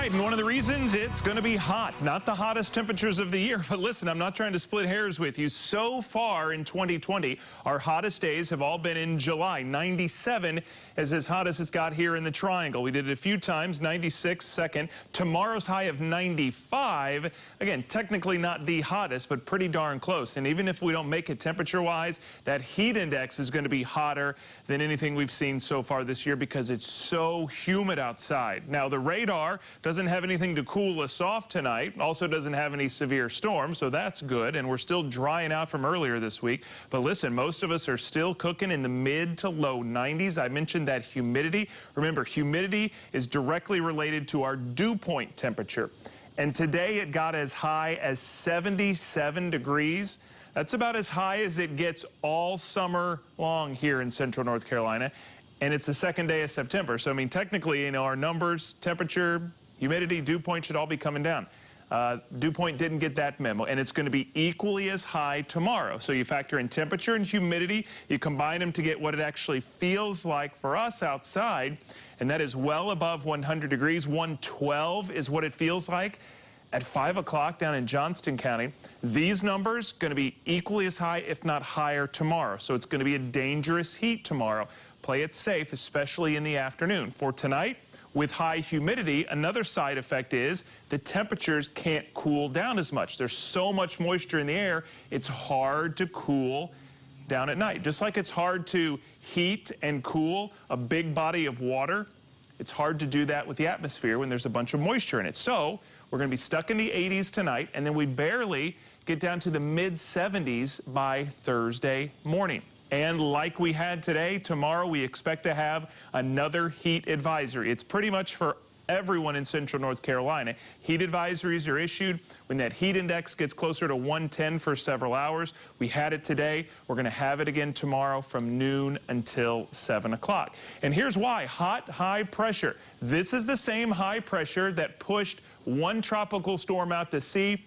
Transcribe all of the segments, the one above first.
right, and one of the reasons it's going to be hot. Not the hottest temperatures of the year, but listen, I'm not trying to split hairs with you. So far in 2020, our hottest days have all been in July. 97 is as hot as it's got here in the Triangle. We did it a few times, 96 second. Tomorrow's high of 95. Again, technically not the hottest, but pretty darn close. And even if we don't make it temperature-wise, that heat index is going to be hotter than anything we've seen so far this year because it's so humid outside. Now, the radar doesn't have anything to cool us off tonight. Also doesn't have any severe storms, so that's good. And we're still drying out from earlier this week. But listen, most of us are still cooking in the mid to low 90s. I mentioned that humidity. Remember, humidity is directly related to our dew point temperature. And today it got as high as 77 degrees. That's about as high as it gets all summer long here in central North Carolina. And it's the second day of September. So, I mean, technically, you know, our numbers, temperature, humidity, dew point should all be coming down. Dew point didn't get that memo, and it's going to be equally as high tomorrow. So you factor in temperature and humidity, you combine them to get what it actually feels like for us outside, and that is well above 100 degrees. 112 is what it feels like at 5 o'clock down in Johnston County. These numbers going to be equally as high, if not higher, tomorrow. So it's going to be a dangerous heat tomorrow. Play it safe, especially in the afternoon. For tonight, with high humidity, another side effect is the temperatures can't cool down as much. There's so much moisture in the air, it's hard to cool down at night. Just like it's hard to heat and cool a big body of water, it's hard to do that with the atmosphere when there's a bunch of moisture in it. So we're going to be stuck in the 80s tonight, and then we barely get down to the mid-70s by Thursday morning. And like we had today, tomorrow we expect to have another heat advisory. It's pretty much for everyone in central North Carolina. Heat advisories are issued when that heat index gets closer to 110 for several hours. We had it today. We're going to have it again tomorrow from noon until 7 o'clock. And here's why. Hot, high pressure. This is the same high pressure that pushed one tropical storm out to sea,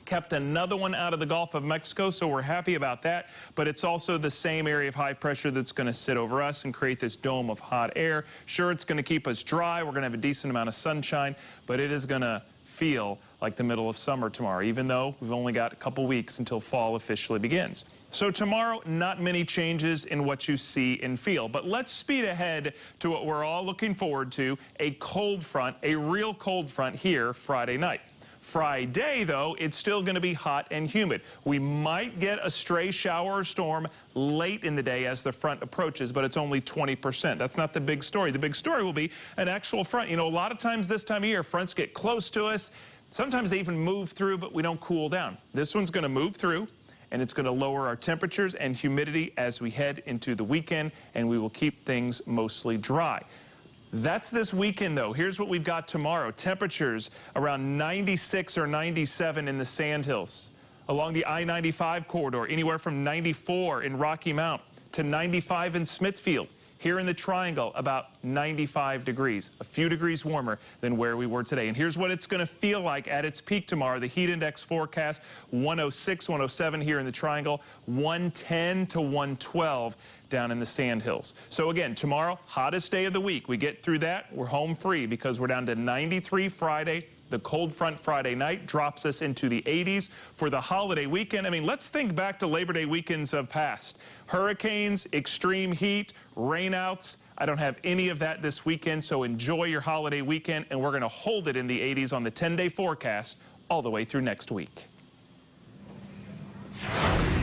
kept another one out of the Gulf of Mexico, so we're happy about that. But it's also the same area of high pressure that's going to sit over us and create this dome of hot air. Sure, it's going to keep us dry. We're going to have a decent amount of sunshine, but it is going to feel like the middle of summer tomorrow, even though we've only got a couple weeks until fall officially begins. So tomorrow, not many changes in what you see and feel. But let's speed ahead to what we're all looking forward to, a cold front, a real cold front here Friday night. Friday, though, it's still going to be hot and humid. We might get a stray shower or storm late in the day as the front approaches, but it's only 20%. That's not the big story. The big story will be an actual front. You know, a lot of times this time of year, fronts get close to us. Sometimes they even move through, but we don't cool down. This one's going to move through, and it's going to lower our temperatures and humidity as we head into the weekend, and we will keep things mostly dry. That's this weekend, though. Here's what we've got tomorrow. Temperatures around 96 or 97 in the Sandhills. Along the I-95 corridor, anywhere from 94 in Rocky Mount to 95 in Smithfield. Here in the Triangle, about 95 degrees, a few degrees warmer than where we were today. And here's what it's going to feel like at its peak tomorrow. The heat index forecast, 106, 107 here in the Triangle, 110 to 112 down in the Sandhills. So again, tomorrow, hottest day of the week. We get through that, we're home free because we're down to 93 Friday. The cold front Friday night drops us into the 80s for the holiday weekend. I mean, let's think back to Labor Day weekends of past. Hurricanes, extreme heat, rainouts. I don't have any of that this weekend, so enjoy your holiday weekend, and we're going to hold it in the 80s on the 10-day forecast all the way through next week.